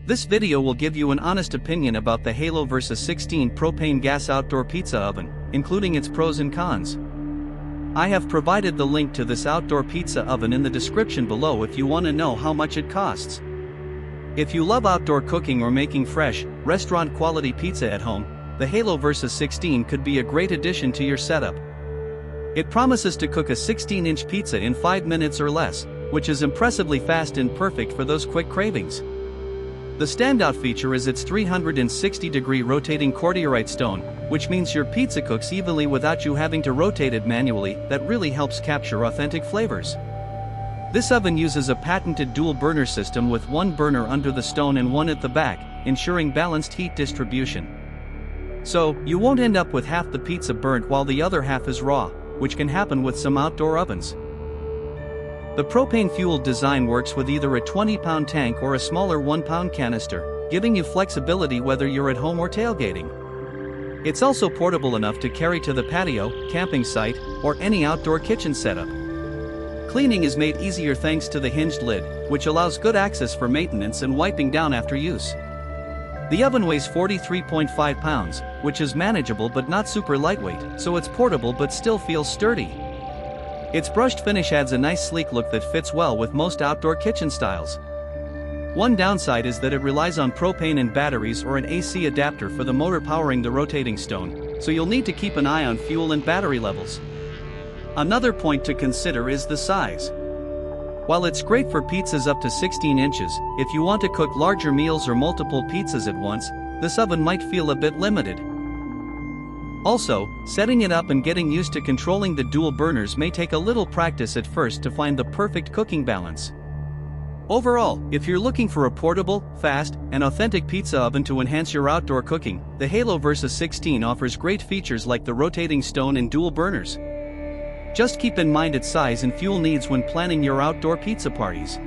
This video will give you an honest opinion about the Halo vs 16 propane gas outdoor pizza oven, including its pros and cons. I have provided the link to this outdoor pizza oven in the description below if you want to know how much it costs. If you love outdoor cooking or making fresh, restaurant-quality pizza at home, the Halo vs 16 could be a great addition to your setup. It promises to cook a 16-inch pizza in 5 minutes or less, which is impressively fast and perfect for those quick cravings. The standout feature is its 360-degree rotating cordierite stone, which means your pizza cooks evenly without you having to rotate it manually. That really helps capture authentic flavors. This oven uses a patented dual burner system with one burner under the stone and one at the back, ensuring balanced heat distribution. So, you won't end up with half the pizza burnt while the other half is raw, which can happen with some outdoor ovens. The propane-fueled design works with either a 20-pound tank or a smaller 1-pound canister, giving you flexibility whether you're at home or tailgating. It's also portable enough to carry to the patio, camping site, or any outdoor kitchen setup. Cleaning is made easier thanks to the hinged lid, which allows good access for maintenance and wiping down after use. The oven weighs 43.5 pounds, which is manageable but not super lightweight, so it's portable but still feels sturdy. Its brushed finish adds a nice sleek look that fits well with most outdoor kitchen styles. One downside is that it relies on propane and batteries or an AC adapter for the motor powering the rotating stone, so you'll need to keep an eye on fuel and battery levels. Another point to consider is the size. While it's great for pizzas up to 16 inches, if you want to cook larger meals or multiple pizzas at once, this oven might feel a bit limited. Also, setting it up and getting used to controlling the dual burners may take a little practice at first to find the perfect cooking balance. Overall, if you're looking for a portable, fast, and authentic pizza oven to enhance your outdoor cooking, the Halo vs 16 offers great features like the rotating stone and dual burners. Just keep in mind its size and fuel needs when planning your outdoor pizza parties.